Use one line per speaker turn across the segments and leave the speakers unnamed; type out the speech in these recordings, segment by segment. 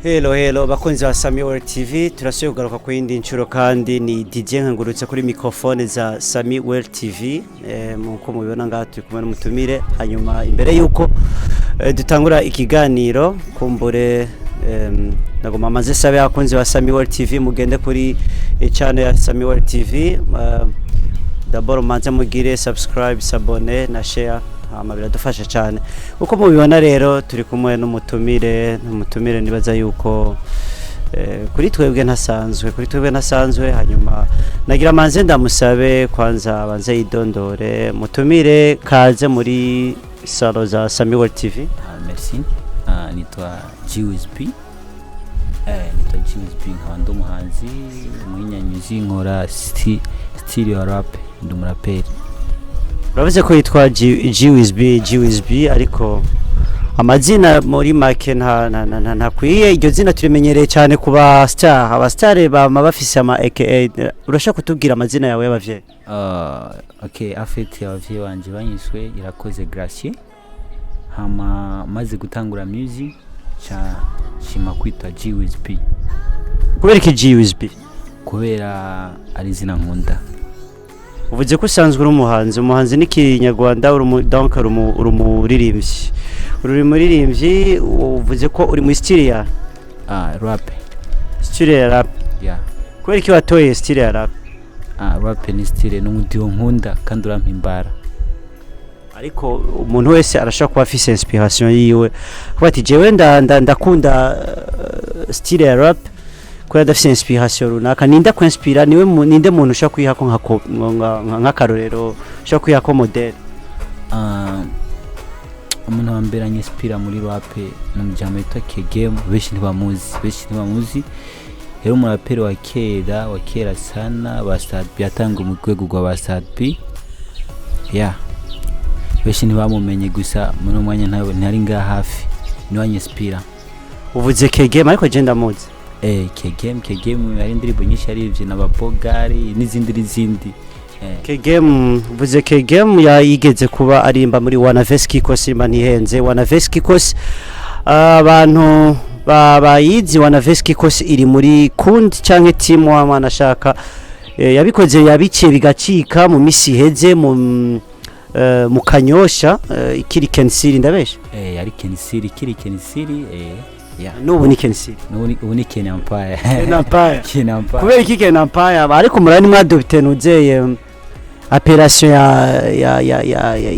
Hello bakunzi ba Samy-well TV turasuye kugaruka ku yindi ncuro kandi ni DJ nkangurutse kuri microphone za Samy-well TV muko mubibona ngaha turi kumwe n'umutumire hanyuma imbere yuko dutangura ikiganiro kumbure nagoma maze sabe abakunzi ba Samy-well TV mugende kuri channel ya Samy-well TV d'abord manze mugire subscribe s'abonner na share biradufasha cyane uko mubibona rero turi kumwe n'umutumire nibaza yuko kuri twebwe ntasanzwe hanyuma nagira manze ndamusabe kwanza abanze yidondore mutumire kaze muri salo za Samy-well TV.
Merci. Nitwa G.Wiz B. Nkaba ndi umuhanzi umuhinyanyuzi nkora stereo rap ndi umuraperi.
Uravuze ko yitwa G.Wiz B ariko amazina muri make ntakwiye iryo zina turimenyereye cyane ku ba star abastar bama bafise ama aka urashaka kutubwira amazina yawe y'abavyeyi?
Okay, afite abavyeyi banje banyiswe Irakoze Gracier hama maze gutangura music cha shima kwitwa G.Wiz B.
Kubera iki G.Wiz B?
Kubera ari zina nkunda.
Uvuze ko usanzwe uri umuhanzi n'ikinyarwanda donc uri umuririmbyi uvuze ko uri mu style ya
rap.
Style ya rap.
Yeah.
Kubera iki watoye style ya rap?
Rap ni style n'umudiho nkunda kandi urampimbara.
Ariko umuntu wese arashaka kuba afise inspiration yiwe. Kuba ati jewe ndakunda style ya rap. Kwa dafise inspiration runaka ninda kwinspira ninde muntu ushaka kwihako nkakarorero ushaka kwihako model
umuntu wambera nyinspira muri rap n'umujyamo yitwa Kegem beshi ntibamuzi rero umuraperi wa kera sana Basad byatanga mu rwego rwa Basad B beshi ntibamumenye gusa muri umwanya ntawe ntari nga hafi niwe nyinspira.
Uvuze Kegem ariko je ndamuzi
Kegem ari indirimbo nyinshi yarivye n'abapogari n'izindi
Kegem vuze Kegem yigeze kuba arimba muri Wanaveski Kosi manihenze Wanaveski Kosi abantu bayizi Wanaveski Kosi iri muri kundi canke team w'amana shaka yabikoze yabikiye bigacika mu misi heze mu Kanyosha ikiri Kensiri ndabesha
yari Kensiri ikiri Kensiri
nubu ni Kensiri
ubu ni Kenampaya
kubera iki Kenampaya ariko murani mwadopte nuzeye operation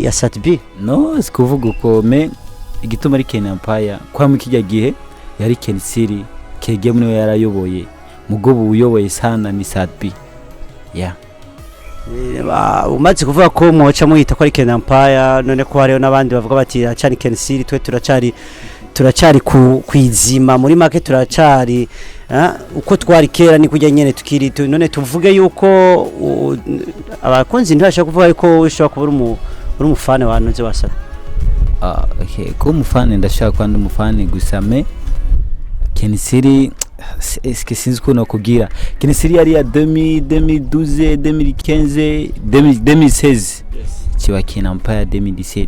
ya Satb
no sikuvuga uko me igituma ari Kenampaya kwa mukijya gihe yari Kensiri Kegem niwe yarayoboye mugobo uyoboye sana ni Satb
umaze kuvuga ko mwoca muhita ko ari Kenampaya none ko hariyo nabandi bavuga bati acani Kensiri twe turacari kwizima muri make turacari uko twari kera ni kujya nyene tukiri none tuvuge yuko abakunzi ntibashaka kuvuga yuko ushobora kuba uri umufane wantuze wasara.
Okay, ko umufane ndashaka kwanda umufane gusa me Kensiri eske sinzi ko nakubwira Kensiri yari ya 2012 2015 2016 kiba Kenampaya 2017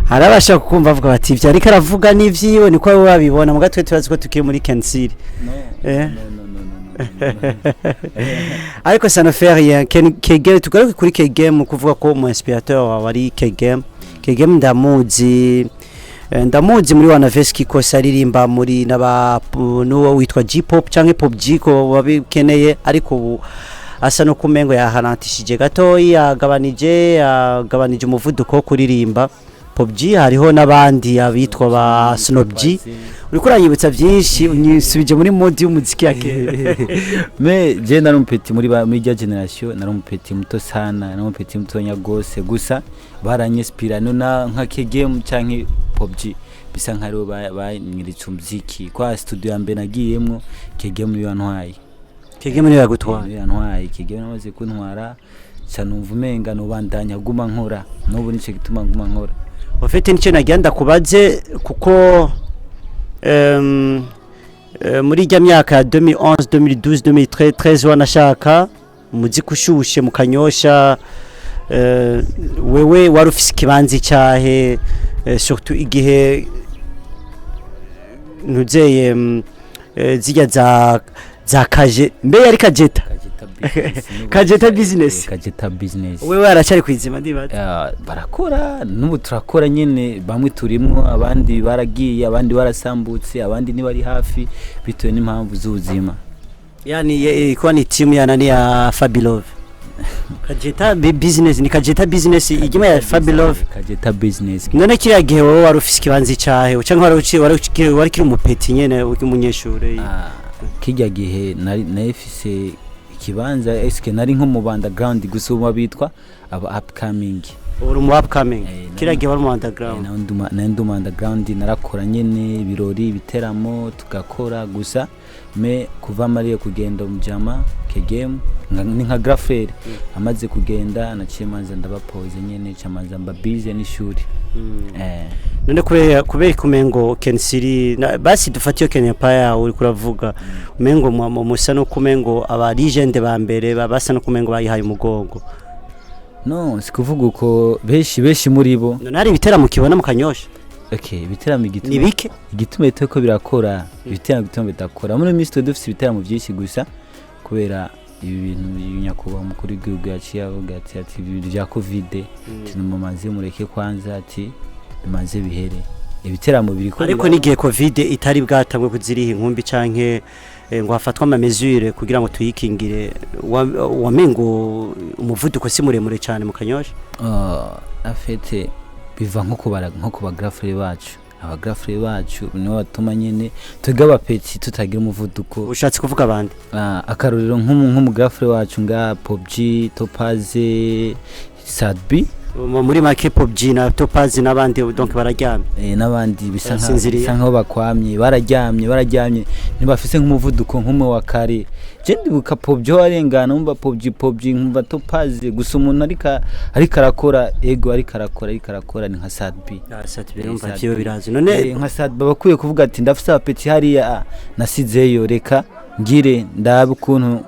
harabasha kumva avuga bati ivyo ariko aravuga n'ivyiwe niko babibona mu gatwe tubazi ko tukiri muri Kensiri ariko ça ne fait rien Kegem tugaruke kuri Kegem kuvuga ko mu inspirateur wa wari Kegem ndamuzi muri Wanaveski Kosi aririmba muri n'uwo witwa G-pop canke pop G ko wabikeneye ariko ubu asa no kumengo yahanantishije gatoyi agabanije umuvuduko wo kuririmba pop G hariho nabandi abitwa ba Snoop G uriko uranyibutsa byinshi unyisubije muri mode y'umuziki yake
me je narumpeti muri generation narumpeti muto sana narumpeti mutonya gose gusa baranyinspira nona nka Kegem canke pop G bisa nkaribo banyiritse umuziki kwa studio ambe nagiyemwo Kegem yantwaye
Kegem niyo yagutwaye
yantwaye Kegem namaze kuntwara canumva umenga no bandanya guma nkora n'ubu nice gituma guma nkora
ufite nicyo nagenda kubaze kuko muri rya myaka ya 2011 2012 2013 wanashaka umuziki ushushe mu Kanyosha wewe wari ufise ikibanzi cyahe surtout igihe ntuzeye zijya za kaje mbe yari kajeta kajeta business wewe aracari kwizima ndibaza
barakora n'ubu turakora nyene bamwe turimwo abandi baragiye abandi barasambutse abandi ni bari hafi bitewe n'impamvu z'ubuzima
yani kwa ni team ya nani ya Fabilove kajeta business ni kajeta business igima ya Fabilove
kajeta business
none kiriya gihe wowe wari ufise kibanzi cyahe cyangwa wari kiri umupeti nyene umunyeshure
kijya gihe nafise ikibanza eske nari nko mu underground gusuma bitwa aba upcoming
uri mu upcoming kiriya gihe wari mu underground
nanduma underground narakora nyene ibirori ibiteramo tugakora gusa me kuva mariye kugenda mu jama kegame ni nka grafere amaze kugenda naciye manza ndabapoze nyene camanza mbabize n'ishuri
none kubera kumengo Kensiri basi dufatiye Kenya Empire uri kuravuga umengo musa no kumengo aba legend ba mbere basa no kumengo bayihaye umugongo
no sikuvuga uko beshi muri bo
none ari ibiteramo kibona mu Kanyosha
okay ibiteramo
ni bike
igitume ko birakora ibiteramo bitakora muri Mr dufite ibiteramo byinshi gusa kubera ibi bintu nyakuba mukuru w'igihugu yaciye avuga ati ibintu bya covid tunumumaze mureke kwanza ati bimaze bihere ibiteramo biriko
ariko nigihe covid itari bwatangwe kuziriha inkumbi canke ngo hafatwa ama mesure kugira ngo tuyikingire wamengo umuvuduko si muremure cyane mu Kanyosha
afete biva nko kuba grafere bacu abagrafere bacu nibo batuma nyene twega abapeti tutagira umuvuduko
ushatse kuvuga abandi
akarorero nk'umugrafere wacu nga PUBG Topaze Sadbi
muri make PUBG na Topaze n'abandi donc bararyamye
n'abandi bisa nkaho bakwamye bararyamye ntibafise nk'umuvuduko nk'umwe wa kare je ndibuka PUBG warengana umva PUBG nkumva Topaze gusa umuntu ariko arakora ego ariko arakora ni nka Sadbi
umva byo birazi none
nka Sadbi bakwiye kuvuga ati ndafise abapeti hariya nasizeyo reka ngire ndabe ukuntu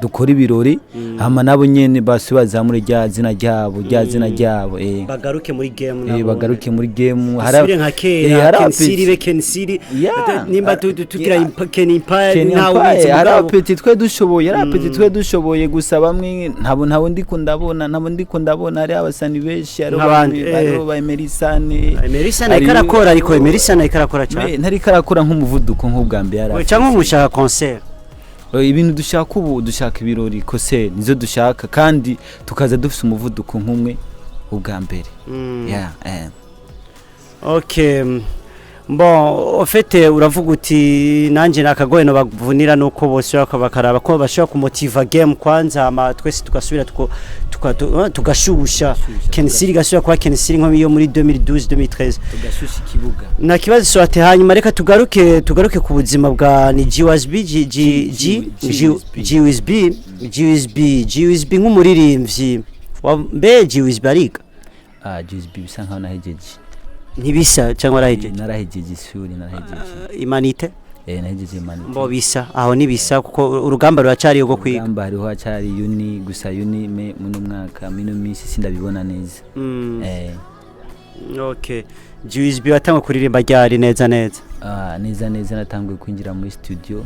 dukora ibirori hama nabo nyene basubazamure rya zina ryabo
bagaruke muri game
bagaruke muri game
harabire nka kera Kensiri nimba tugira Ken Empire nawe
harapeti twe dushoboye gusa bamwe ntabo ndiko ndabona ari abasani benshi ari ba Emerisane
ikarakora ariko Emerisane ikarakora cyane
ntari karakora nk'umuvuduko nk'ubwa mbere
yari cyangwa umushaka concert
ibintu dushaka ibirori kose nizo dushaka kandi tukaza dufite umuvuduko nk'umwe ubwa mbere
okay bon ofete uravuga uti nanje nakagoye no bavunira nuko bose bakaraba ko bashaka kumotiva game kwanza ama twese tugasubira tugashusha Kensiri gasubira kwa Kensiri nko iyo muri 2012-2013
tugashusha ikibuga
na kibazo soate hanyuma reka tugaruke ku buzima bwa ni G.Wiz B G.Wiz B nk'umuririmbyi mbe G.Wiz B ariga
G.Wiz B bisa nkaho nahejeje
ntibisa cyangwa
narahejeje ishuri
imanite
nahejeje imanite
mbo bisa aho nibisa kuko urugamba ruracari yo kwiga
urugamba hariho acari uni gusa uni muno mwaka mino misi sindabibona neza
okay G.Wiz B watangwa kuririmba ryari neza
neza natanguye kwinjira muri studio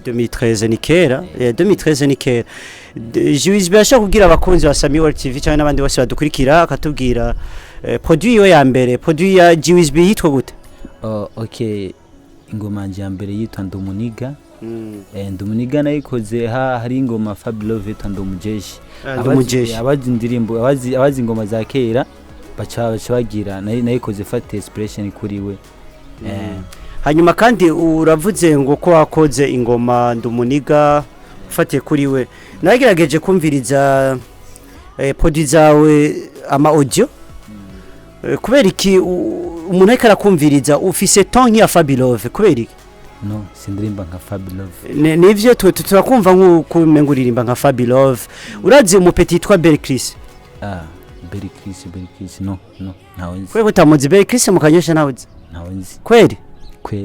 2013 ni kera 2013 ni kera G.Wiz B ashaka kugira abakunzi ba Samy-well TV cyane n'abandi bose badukurikira akatubwira produit yo ya mbere produit ya G.Wiz B yitwa gute
okay ingoma ya mbere yitwa Ndumuniga nayikoze hari ingoma Fabilove Ndomujeshi abazi indirimbo abazi ingoma za kera bacha bagira nayikoze fate expression kuri we
hanyuma kandi uravuze ngo ko wakoze ingoma Ndumuniga ufatiye kuri we nagerageje kumviriza produit zawe ama audio kubera iki umuntu ariko arakumviriza ufise ton ya Fabilove kubera iki
no sindirimba nka Fabilove
nivyo turakumva nko menguririmba nka Fabilove urazi umupeti yitwa Berkris
Berkris no ntawonzi
kwego tamuzi Berkris mu Kanyosha ntawonzi kweli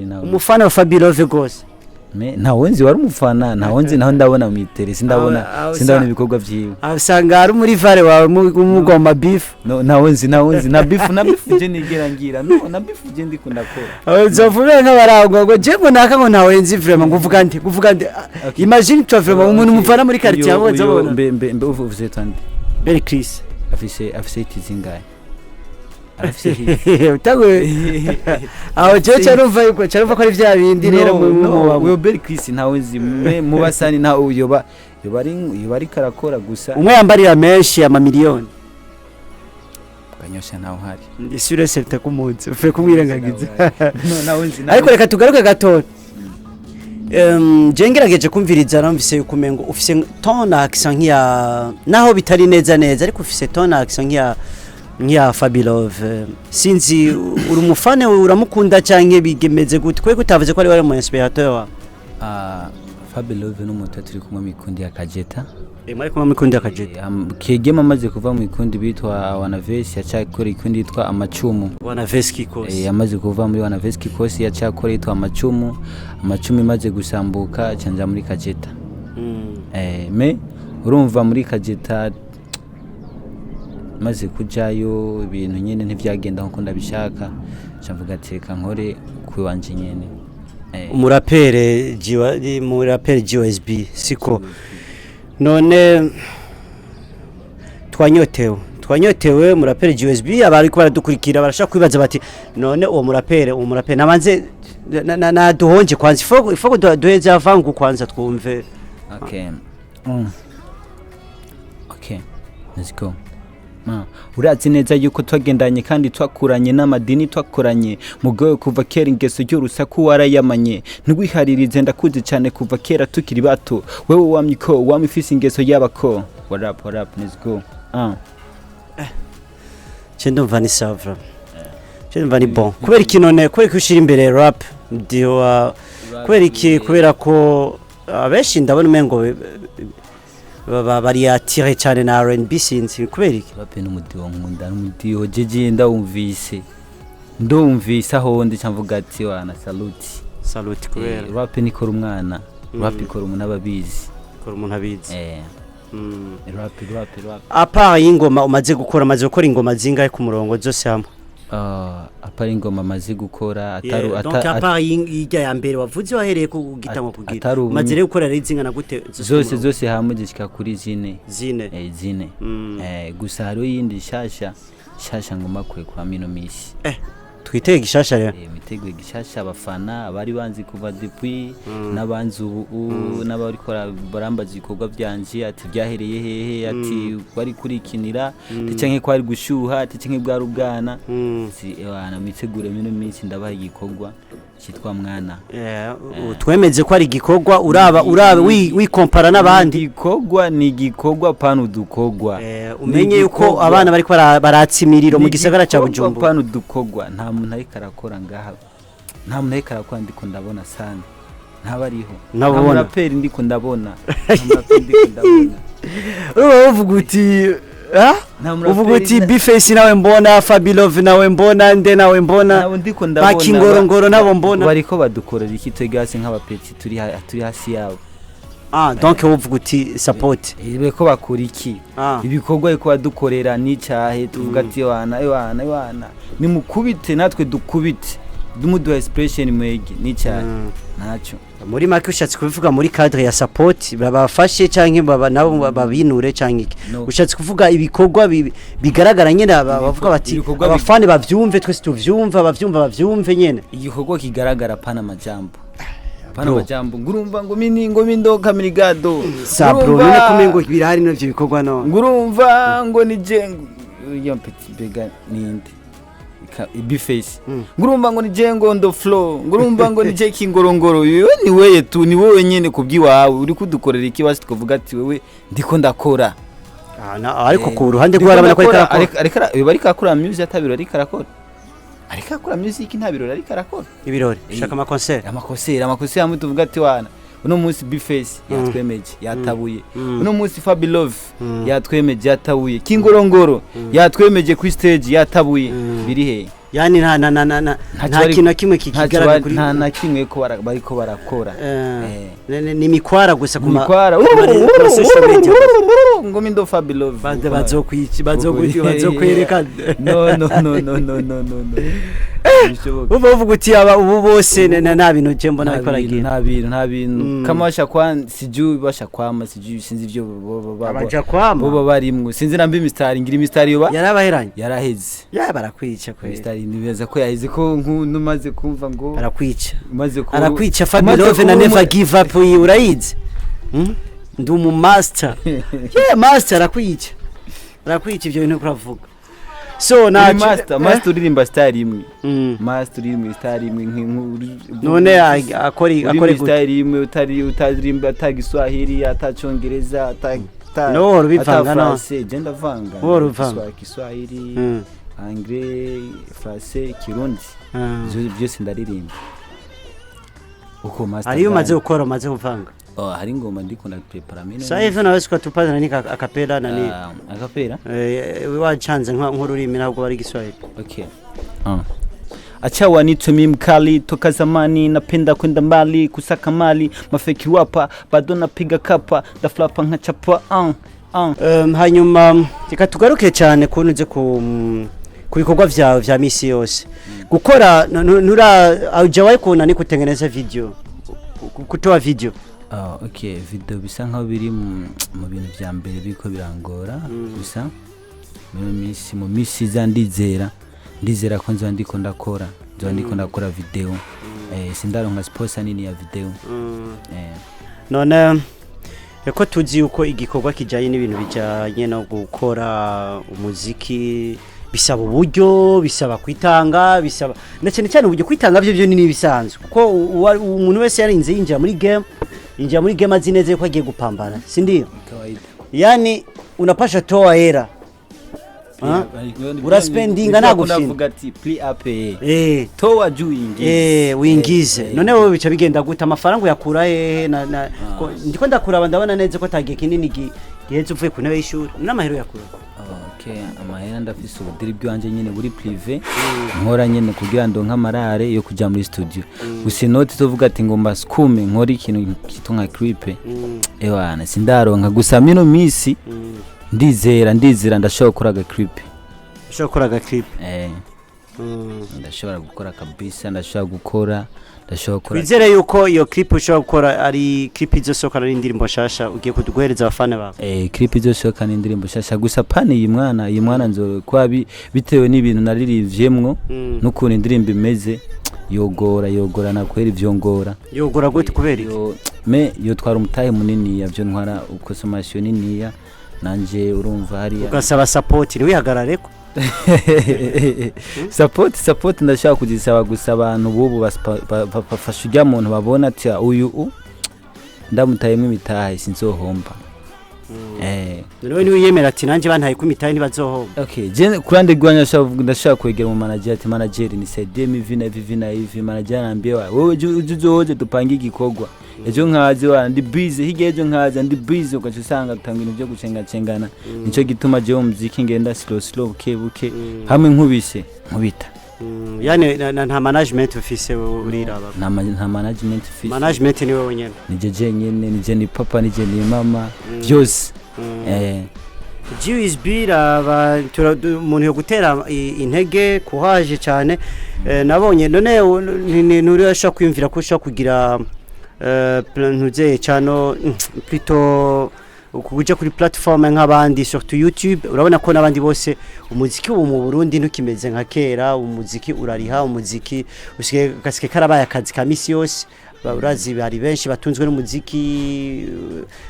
nawe
umufana wa Fabilove gose
ntawe nzi wari umufana ntawe nzi naho ndabona mu itere sindabona ibikorwa vyiwe
usanga ari muri vare wawe mugoma beef
ntawe nzi na beef je nigera ngira na beef je ndikunda kora
uzovuga nk'abarangwa ngo je ngo naka ngo ntawe nzi vraiment nguvuga nti imagine toi vraiment umuntu mufana muri quartier abo zabona
mbe uvuze tandi
Belle Chris
afise itizingaye
utagwe aho cyo cyarumva yuko cyarumva ko ari vya bindi rero
mu Belle Chris ntawe nzi mu basani nta uyoba ari karakora gusa
umwe yambarira menshi ama miliyoni
kanyosha naho hari
ndisure septa kumunsi ufe kumwirengagiza
nawe nzi
ariko reka tugaruke gato jengerageje kumviriza namvise yuko mengo ufise ton accent nk'iya naho bitari neza ariko ufise ton accent nk'iya Fabilove sinzi uri umufane uramukunda canke bigemeze gute kwe kutavuze ko ari wari mu inspirateur wa
Fabilove n'umuntu turi kumwe mikundi ya Kajeta
mwari kumwe mikundi ya Kajeta
kegema amaze kuva mu ikundi bitwa Wanavesi yacakora ikundi yitwa Amacumu
Wanavesi Kikosi
yamaze kuva muri Wanavesi Kikosi yacakora yitwa Amacumu imaze gusambuka canja muri Kajeta me urumva muri Kajeta maze kujayo ibintu nyene ntivyagenda nko ndabishaka cyamvuga ateka nkore kwiwanje nyene
umurapere G.Wiz B siko none twanyotewe murapere G.Wiz B abari ko baradukurikira barashaka kwibaza bati none uwo murapere nabanze na duhonje kwanza ifo duheze avangu kwanza twumve
okay let's go urazi neza yuko twagendanye kandi twakuranye n'amadini twakoranye mugoye kuva kera ingeso y'urusaku warayamanye ntwiharirize ndakuzi cyane kuva kera tukiri bato wewe wamifise ingeso y'abako what up let's go
ndumva ni savra ndumva ni bon kubera ikinone kubera ko ushira imbere rap ndio kubera ko abeshi ndabona umengo bari atire cyane na R&B sinzi kubera iki
bape n'umudiho nkunda n'umudiho jeje ndumvise aho ndi cyamvuga ati wana salute
kubera
rap nikora umwana rap ikora umuntu ababizi rap
apa ingoma umaze gukora ingoma zingahe ku murongo zose hamwe
apari ingoma maze gukora
donc apari ijya ya mbere wavuze wahereye ku gitango kugira maze rero gukora rizingana gute
zose hamwe zishika kuri zine gusa hariho yindi shasha ngoma kwe kwa mino misi
twitege gishasha rero
mitegwe gishasha abafana abari banzi kuva depuis nabanzi ubu n'abari kora barambaza ibikorwa byanje ati byahereye hehe ati bari kurikinira ticanke kwari gushuha ati canke bwa rubwana si wana mitegure mino minsi ndabaha igikorwa cyitwa mwana
twemeze ko ari igikorwa uraba wikompara n'abandi
igikorwa ni igikorwa panu dukogwa
umenye yuko abana bari baratsimira mu gisagara cya Bujumbura
panu dukogwa nta muntu ari karakora ngaha nta muntu ari karakora ndiko ndabona sana ntabariho nta raperi ndiko ndabona
uvuga uti uvuga uti B-Face nawe mbona Fabilove nawe mbona nde nawe mbona bakingorongoro nabo mbona
bariko badukorera ikitegase nk'abapeti turi hasi yabo
donc uvuga uti support
ko bakora iki ibikorwa yuko badukorera n'icyahe tuvuga ati wana ni mukubite natwe dukubite dumuduha expression mwege n'icyahe naco
muri make ushatse kuvuga muri cadre ya support babafashe canke nabo babinure canke ushatse kuvuga ibikorwa bigaragara nyene bavuga bati abafani bavyumve twese tuvyumva bavyumve nyene
igikorwa kigaragara pana majambo ngurumva ngo mindoka mirigado
sabro none kumengo birahari navyo bikorwa no
ngurumva ngo ni jengo iyo petit bega ninde B-Face ngurumva ngo ni jengo ndo flow ngurumva ngo ni jeki ngorongoro wewe ni weye tu ni wowe nyene kubyiwawe uri kudukorera ikibazo tukavuga ati wewe ndiko ndakora
ariko ku ruhande rw'arabana ko
bari kakura music atabiro ari karakora ariko akora music ntabiro ari karakora
ibirori shaka
amakonseri amwe tuvuga ati wana uno munsi B-Face yatwemeje yatabuye uno munsi Fabilove yatwemeje yatabuye kingorongoro yatwemeje ku stage yatabuye biri he
yani nta kintu kimwe kikigaragara kuri
nta kimwe ko bariko barakora
ni mikwara gusa kuma
mikwara ngomi ndo Fabilove
bazokwereka
no
uvuga uti aba ubu bose nta bintu je mbona bikora
nta bintu kama bashakwa siju bashakwama siju sinzi ivyo bo barimwe sinzi nambi mistari ngira mistari yoba
yarabaheranye
yaraheze
barakwica kweli
mistari nibeza ko yahize ko numaze kumva ngo
barakwica
maze ko
arakwica Fabilove na never give up urayize ndi umu master master arakwica ivyo bintu kuravuga so na
master uririmba star imwe master uririmba star imwe
none akori
star imwe utarimba atagiswahili atacongereza
no rubivanga no
genda vanga Kiswahili anglais français kirundi byose ndaririmba uko master
ariyo maze ukora maze kuvanga
hari ngoma ndiko na prepare mino
sasa hivi naweza kutupana nani akapela nani
akapela
wachanze nk'ururimi nabwo bari Kiswahili
okay acha wanito mimi mkali toka zamani napenda kwenda mbali kusaka mali mafeki wapa bado napiga kapa daflapa nkachapa
hanyuma tikatugaruke cyane kunze ku bikorwa vya misi yose gukora aujawahi kuona ni kutengeneza video kutoa video
okay video bisa nkaho biri mu bintu vya mbere biko birangora bisa mu misi ndizera ko nzo ndiko ndakora video sindaronka sponsor nini ya video
none ko tuzi uko igikorwa kijanye n'ibintu bijanye no gukora umuziki bisaba uburyo bisaba kwitanga bisaba cyane uburyo kwitanga byo ni bisanzwe kuko umuntu wese yarinze yinjira muri game azineze ko agiye gupambana si ndio yani unapasha toa hera uraspendinga
navuga ati play up toa juu ingize
wingize none wowe bica bigenda guta amafaranga yakura ndiko ndakuraba ndabona neze ko tagiye kinini giheze uvuye ku ntebe y'ishuri n'amahero yakura
okay amahera ndafise ubudiri bwanje nyene buri privé nkora nyene kugira ndo nkamarare yo kuja muri studio gusa note tuvuga ati ngomba skume nkora ikintu kitunga clip ewana sindaronka gusa mino misi ndizera ndashobora gukora clip ndashobora gukora kabisa ndashobora
bizere yuko iyo clip ushobora gukora ari clip izosohoka ari indirimbo shasha ugiye kuduhereza abafana bawe
clip izosohoka ni indirimbo shasha gusa pani iyi mwana nzo kwa bitewe n'ibintu naririvyemwo n'ukuntu indirimbo imeze yogora nakwera ivyongora
yogora gute kubera
yo twara umutahe munini yavyo ntwara uko somation nini ya nanje urumva hari
ugasaba support wihagarare ko
support ndashaka kuzisaba gusa abantu bubu bafasha ujya muntu babona ati uyu ndamutayemwe imitahe sinzohomba
None ni uyemera ati nanje bantaye ku mitahe ntibazohomba
okay je kurande gwanya ndashaka kwegera mu manager ati manager ni CD vina hivi manager anambia wewe ujuzoje dupange igikorwa ejo nkaze wa ndi busy higejo nkaza ndi busy ukacusanga gutanga ibintu byo gucengacengana nico gituma je umuziki ngenda slow buke hamwe nkubita
yani nta management office uriraba
nta management office
management ni wewe nyene
nije nyene nije ni papa nije ni mama byose
G.Wiz B umuntu yo gutera intege kuhaje cyane nabonye none nurashaka kwimvira ko ushaka kugira ntuze cyano plutôt kuja kuri platform nk'abandi surtout YouTube urabona ko nabandi bose umuziki wo mu Burundi ntukimeze nka kera umuziki urariha umuziki usike karabaye akazi ka misi yose urazi bari benshi batunzwe n'umuziki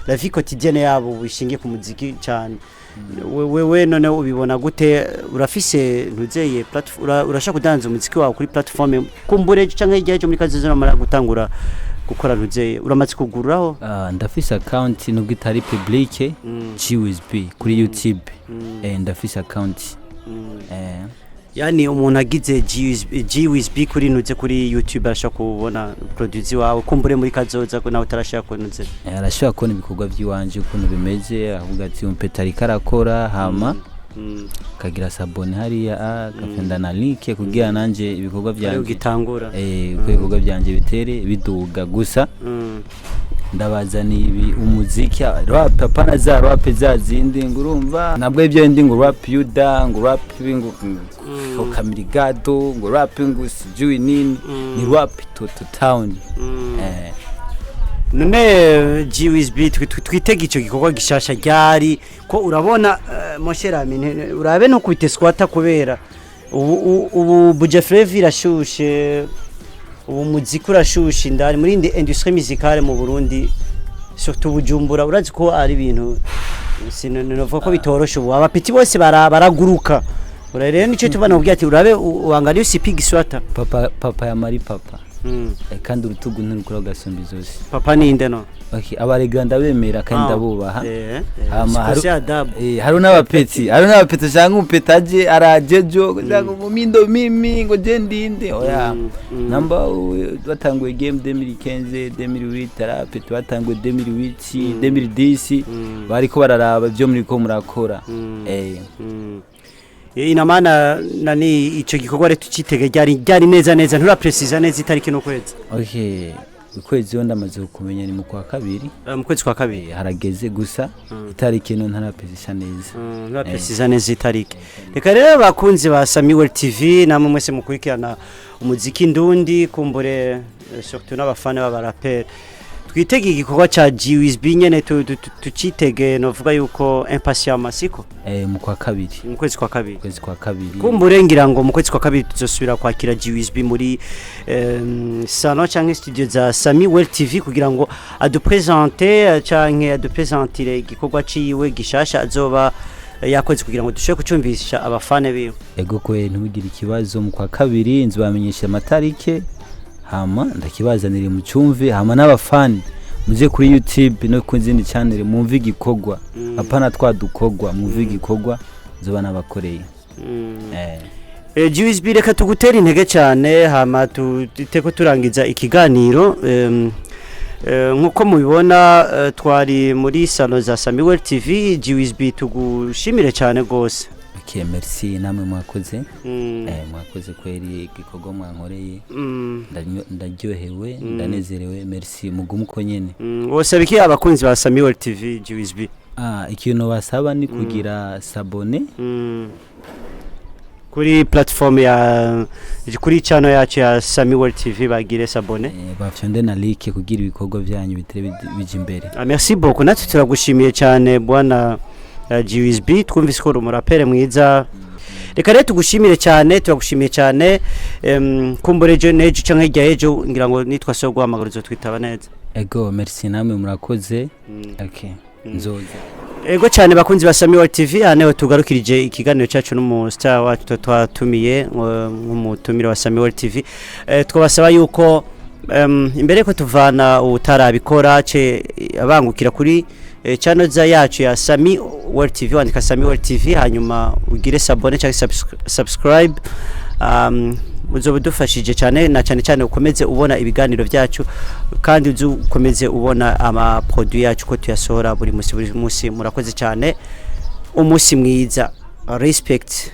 la vie quotidienne yabo bishingiye ku muziki cyane wewe none ubibona gute urafise ntuzeye platform urashaka kudanza umuziki wawe kuri platform kumbure cyangwa igihe cyo muri kazi mara gutangura gukora ntuzeye uramaze kugururaho
ndafise account nubwo itari public G.Wiz B kuri YouTube ndafise account
yani umuntu agize G.Wiz B kuri nuze kuri YouTube arashaka kubona producer wawe kumbure muri kazoza ko nawe utarashaka kunuze
arashaka kubona ibikorwa by'iwanje ukuntu bimeze avuga ati umpetari karakora hama kagira sabone hariya gafenda na like kugira nanje ibikorwa byanje
ugitangura
ibikorwa byanje bitere biduga gusa ndabazani umuziki rap apana za rap za zindi ngurumva nabwo ibyo ndi ngo rap yuda ngo rap ngo kamirigado ngo rap ngo sijui nini ni rap to town
none G.Wiz B twitega ico gikorwa gishasha ryari ko urabona monsheramine urabe no kwite squata kubera ubu budget flavor irashushe ubu muziki urashushe ndari muri industrie musicale mu Burundi surtout Bujumbura urazi ko ari ibintu sinovuga ko bitoroshe ubu abapeti bose baraguruka urarere nico tubana ubwiye ati urabe uangaliye sipigi swata
papa ya mari papa kandi urutugu nturukura gasumbi zose
papa ni inde no
okay abareganda bemera kandi ndabubaha
haru
n'abapeti cyangwa upetaje arajejo ngo mumindo mimi ngo je ndinde oya namba batanguye game 2015 2008 arapeti batanguye 2008 2010 bariko bararaba byo muri ko murakora inamana
nani ico gikorwa retu citege ryari neza ntura precise neza itariki no kwezi
okay ukwezi ndamaze kumenya ni mu kwa kabiri
mu kwezi kwa kabiri
harageze gusa itariki no ntara precise neza
ntura precise neza itariki reka rero bakunzi ba Samy-well TV namwe mwese mukurikirana umuziki ndundi kumbure surtout n'abafana b'abarapper twitege igikorwa ca G.Wiz B nyene tucitege novuga yuko impatient siko
mu kwa kabiri
mu kwezi kwa kabiri
kumbure
ngira ngo mu kwezi kwa kabiri tuzosubira kwakira G.Wiz B muri salon canke studio za Samy-well TV kugira ngo adupresenter canke adupresentire igikorwa ciwe gishasha azoba yakoze kugira ngo dushobore kucumvisha abafane biwe
ego kwe ntugire ikibazo mu kwa kabiri nzobamenyesha amatarike hama ndakibazanira mu cyumve hama n'abafani muze kuri YouTube no kunzindi channel mumve igikorwa apana twadukogwa mumve igikorwa zoba nabakoreye
G.Wiz B reka tugutera intege cyane hama tuteko turangiza ikiganiro nkuko mubibona twari muri salon za Samy-well TV G.Wiz B tugushimire cyane gose
okay merci namwe mwakoze mwakoze kweri igikorwa mwankoreye ndaryohewe ndanezerewe merci mugumuko nyene
wose biki abakunzi ba Samy-well TV G.Wiz B
ikintu basaba ni kugira sabone
kuri platform ya kuri channel yacu ya Samy-well TV bagire sabone
bafyonde na like kugira ibikorwa byanyu bitere bije imbere
merci beaucoup natwe turagushimiye cyane bwana G.Wiz B twumvise ko umurapere mwiza reka rero tugushimire cyane turagushimiye cyane kumbure je nejo canke rya ejo ngira ngo nitwa so guhamagara twitaba neza
ego merci namwe murakoze okay nzoza
ego cyane bakunzi ba Samy-well TV aneho tugarukirije ikiganiro cyacu n'umustar wacu twatumiye nk'umutumire wa Samy-well TV twabasaba yuko imbere ko tuvana utarabikora ce abangukira kuri channel za yacu ya Samy-well TV wandika Samy-well TV hanyuma ugire sabone cyangwa subscribe uzoba dufashije cyane na cyane ukomeze ubona ibiganiro byacu kandi ukomeze ubona ama produit yacu ko tuyasohora buri munsi murakoze cyane umunsi mwiza respect